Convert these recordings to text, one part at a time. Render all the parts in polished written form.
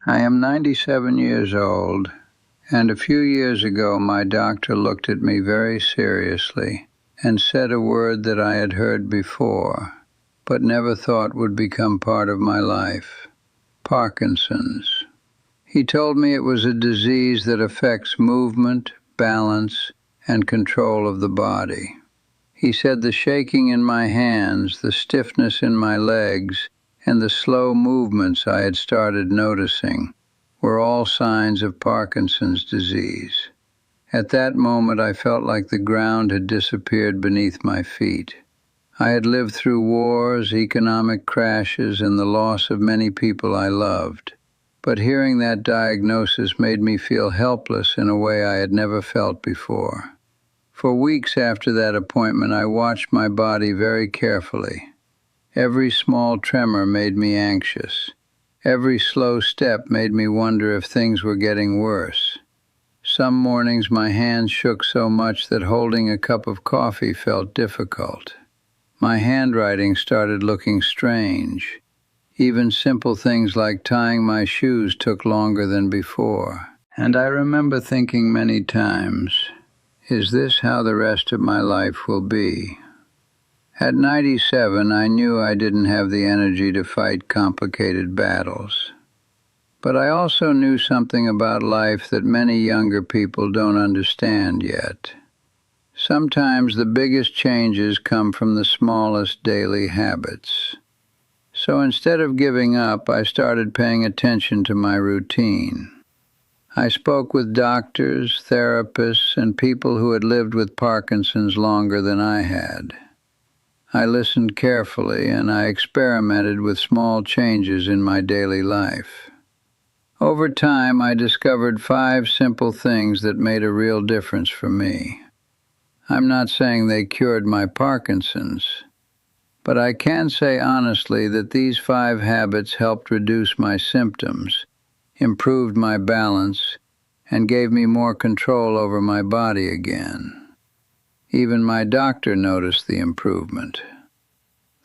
I am 97 years old, and a few years ago my doctor looked at me very seriously and said a word that I had heard before, but never thought would become part of my life: Parkinson's. He told me it was a disease that affects movement, balance, and control of the body. He said the shaking in my hands, the stiffness in my legs, and the slow movements I had started noticing were all signs of Parkinson's disease. At that moment I felt like the ground had disappeared beneath my feet. I had lived through wars, economic crashes, and the loss of many people I loved. But hearing that diagnosis made me feel helpless in a way I had never felt before. For weeks after that appointment, I watched my body very carefully. Every small tremor made me anxious. Every slow step made me wonder if things were getting worse. Some mornings my hands shook so much that holding a cup of coffee felt difficult. My handwriting started looking strange. Even simple things like tying my shoes took longer than before. And I remember thinking many times, is this how the rest of my life will be? At 97, I knew I didn't have the energy to fight complicated battles. But I also knew something about life that many younger people don't understand yet. Sometimes the biggest changes come from the smallest daily habits. So instead of giving up, I started paying attention to my routine. I spoke with doctors, therapists, and people who had lived with Parkinson's longer than I had. I listened carefully, and I experimented with small changes in my daily life. Over time, I discovered 5 simple things that made a real difference for me. I'm not saying they cured my Parkinson's, but I can say honestly that these 5 habits helped reduce my symptoms, improved my balance, and gave me more control over my body again. Even my doctor noticed the improvement.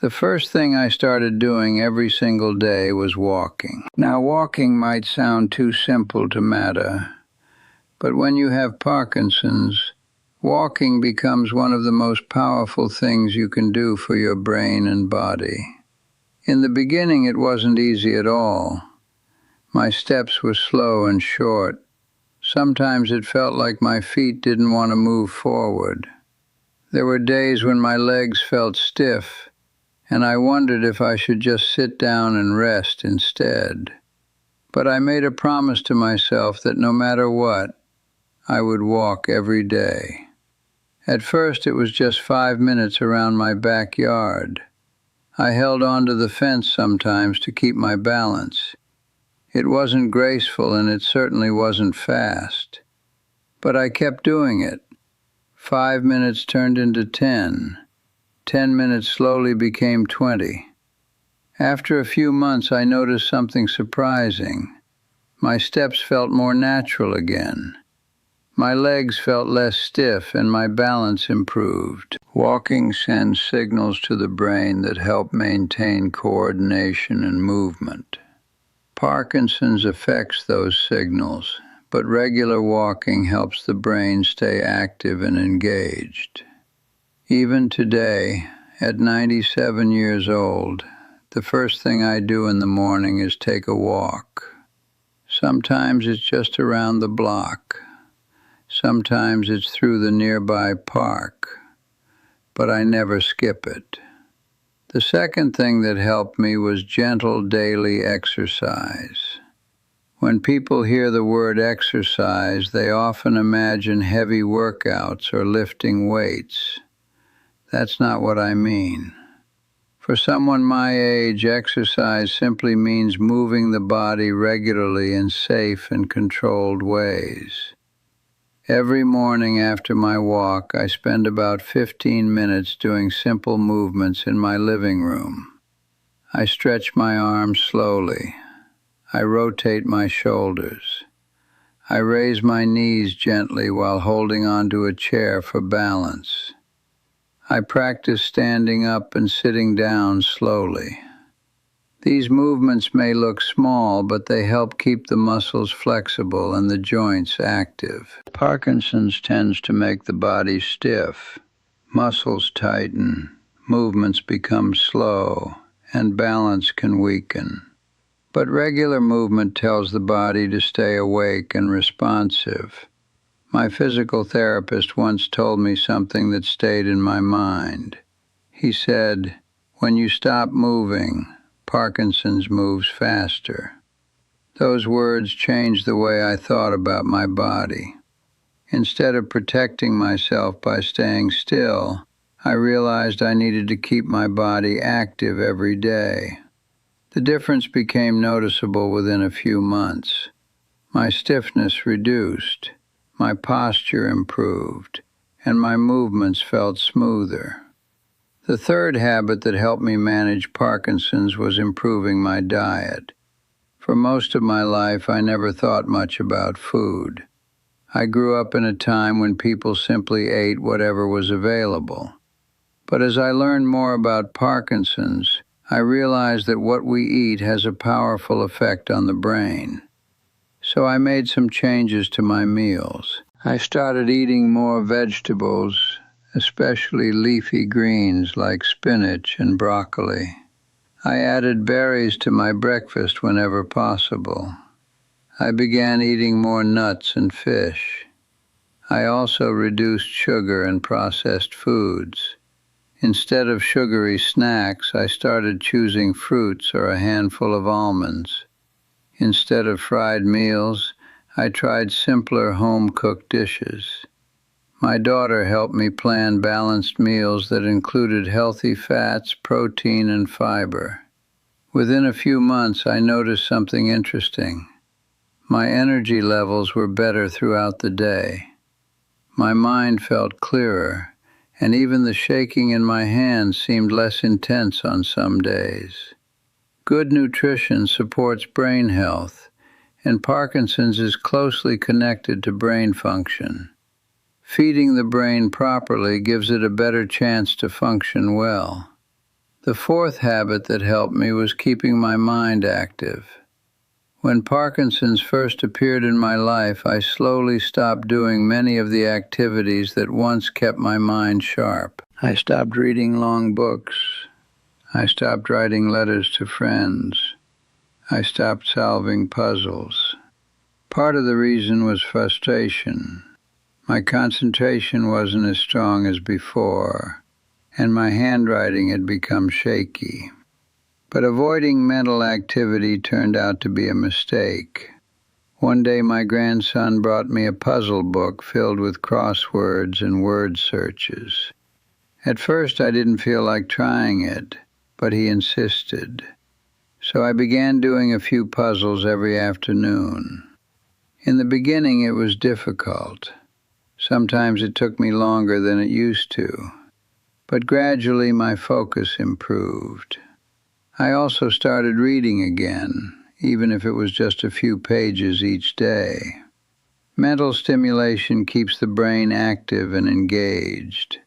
The first thing I started doing every single day was walking. Now, walking might sound too simple to matter, but when you have Parkinson's, walking becomes one of the most powerful things you can do for your brain and body. In the beginning, it wasn't easy at all. My steps were slow and short. Sometimes it felt like my feet didn't want to move forward. There were days when my legs felt stiff, and I wondered if I should just sit down and rest instead. But I made a promise to myself that no matter what, I would walk every day. At first, it was just 5 minutes around my backyard. I held onto the fence sometimes to keep my balance. It wasn't graceful, and it certainly wasn't fast. But I kept doing it. 5 minutes turned into 10. 10 minutes slowly became 20. After a few months, I noticed something surprising. My steps felt more natural again. My legs felt less stiff, and my balance improved. Walking sends signals to the brain that help maintain coordination and movement. Parkinson's affects those signals, but regular walking helps the brain stay active and engaged. Even today, at 97 years old, the first thing I do in the morning is take a walk. Sometimes it's just around the block. Sometimes it's through the nearby park. But I never skip it. The second thing that helped me was gentle daily exercise. When people hear the word exercise, they often imagine heavy workouts or lifting weights. That's not what I mean. For someone my age, exercise simply means moving the body regularly in safe and controlled ways. Every morning after my walk, I spend about 15 minutes doing simple movements in my living room. I stretch my arms slowly. I rotate my shoulders. I raise my knees gently while holding onto a chair for balance. I practice standing up and sitting down slowly. These movements may look small, but they help keep the muscles flexible and the joints active. Parkinson's tends to make the body stiff. Muscles tighten, movements become slow, and balance can weaken. But regular movement tells the body to stay awake and responsive. My physical therapist once told me something that stayed in my mind. He said, "When you stop moving, Parkinson's moves faster." Those words changed the way I thought about my body. Instead of protecting myself by staying still, I realized I needed to keep my body active every day. The difference became noticeable within a few months. My stiffness reduced, my posture improved, and my movements felt smoother. The third habit that helped me manage Parkinson's was improving my diet. For most of my life, I never thought much about food. I grew up in a time when people simply ate whatever was available. But as I learned more about Parkinson's, I realized that what we eat has a powerful effect on the brain. So I made some changes to my meals. I started eating more vegetables, especially leafy greens like spinach and broccoli. I added berries to my breakfast whenever possible. I began eating more nuts and fish. I also reduced sugar and processed foods. Instead of sugary snacks, I started choosing fruits or a handful of almonds. Instead of fried meals, I tried simpler home-cooked dishes. My daughter helped me plan balanced meals that included healthy fats, protein, and fiber. Within a few months, I noticed something interesting. My energy levels were better throughout the day. My mind felt clearer, and even the shaking in my hands seemed less intense on some days. Good nutrition supports brain health, and Parkinson's is closely connected to brain function. Feeding the brain properly gives it a better chance to function well. The fourth habit that helped me was keeping my mind active. When Parkinson's first appeared in my life, I slowly stopped doing many of the activities that once kept my mind sharp. I stopped reading long books. I stopped writing letters to friends. I stopped solving puzzles. Part of the reason was frustration. My concentration wasn't as strong as before, and my handwriting had become shaky. But avoiding mental activity turned out to be a mistake. One day my grandson brought me a puzzle book filled with crosswords and word searches. At first I didn't feel like trying it, but he insisted. So I began doing a few puzzles every afternoon. In the beginning it was difficult. Sometimes it took me longer than it used to, but gradually my focus improved. I also started reading again, even if it was just a few pages each day. Mental stimulation keeps the brain active and engaged.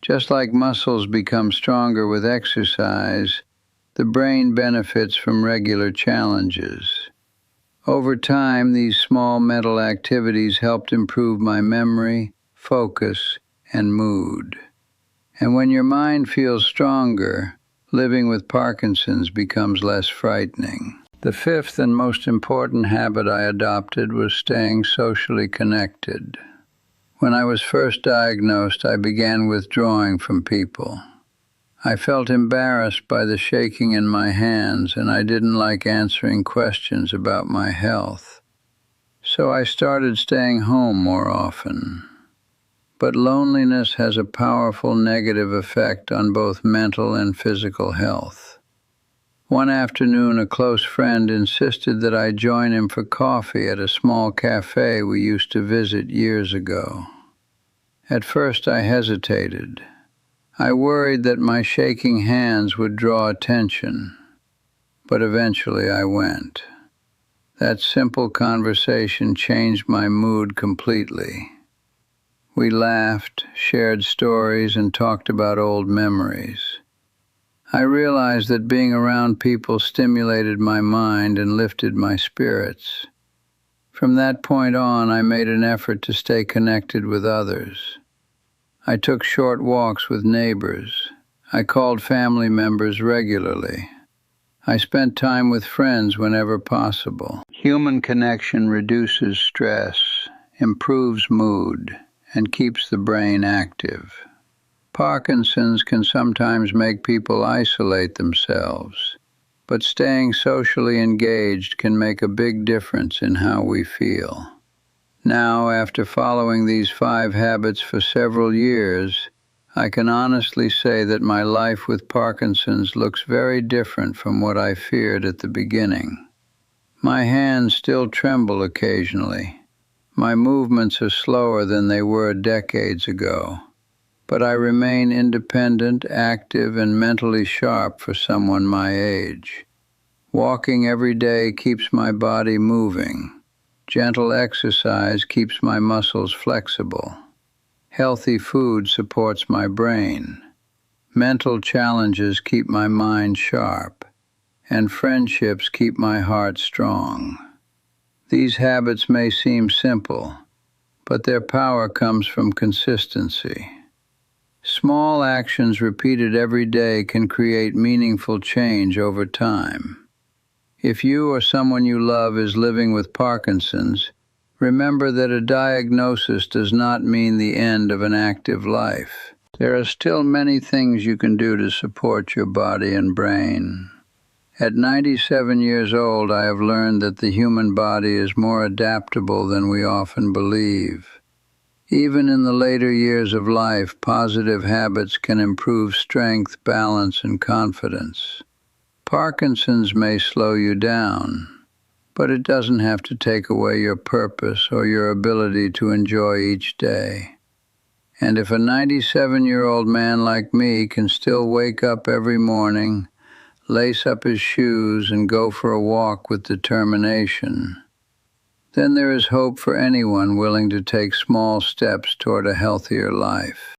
Just like muscles become stronger with exercise, the brain benefits from regular challenges. Over time, these small mental activities helped improve my memory, focus, and mood. And when your mind feels stronger, living with Parkinson's becomes less frightening. The fifth and most important habit I adopted was staying socially connected. When I was first diagnosed, I began withdrawing from people. I felt embarrassed by the shaking in my hands, and I didn't like answering questions about my health. So I started staying home more often. But loneliness has a powerful negative effect on both mental and physical health. One afternoon, a close friend insisted that I join him for coffee at a small cafe we used to visit years ago. At first I hesitated. I worried that my shaking hands would draw attention, but eventually I went. That simple conversation changed my mood completely. We laughed, shared stories, and talked about old memories. I realized that being around people stimulated my mind and lifted my spirits. From that point on, I made an effort to stay connected with others. I took short walks with neighbors. I called family members regularly. I spent time with friends whenever possible. Human connection reduces stress, improves mood, and keeps the brain active. Parkinson's can sometimes make people isolate themselves, but staying socially engaged can make a big difference in how we feel. Now, after following these 5 habits for several years, I can honestly say that my life with Parkinson's looks very different from what I feared at the beginning. My hands still tremble occasionally. My movements are slower than they were decades ago. But I remain independent, active, and mentally sharp for someone my age. Walking every day keeps my body moving. Gentle exercise keeps my muscles flexible. Healthy food supports my brain. Mental challenges keep my mind sharp. And friendships keep my heart strong. These habits may seem simple, but their power comes from consistency. Small actions repeated every day can create meaningful change over time. If you or someone you love is living with Parkinson's, remember that a diagnosis does not mean the end of an active life. There are still many things you can do to support your body and brain. At 97 years old, I have learned that the human body is more adaptable than we often believe. Even in the later years of life, positive habits can improve strength, balance, and confidence. Parkinson's may slow you down, but it doesn't have to take away your purpose or your ability to enjoy each day. And if a 97-year-old man like me can still wake up every morning, lace up his shoes, and go for a walk with determination, then there is hope for anyone willing to take small steps toward a healthier life.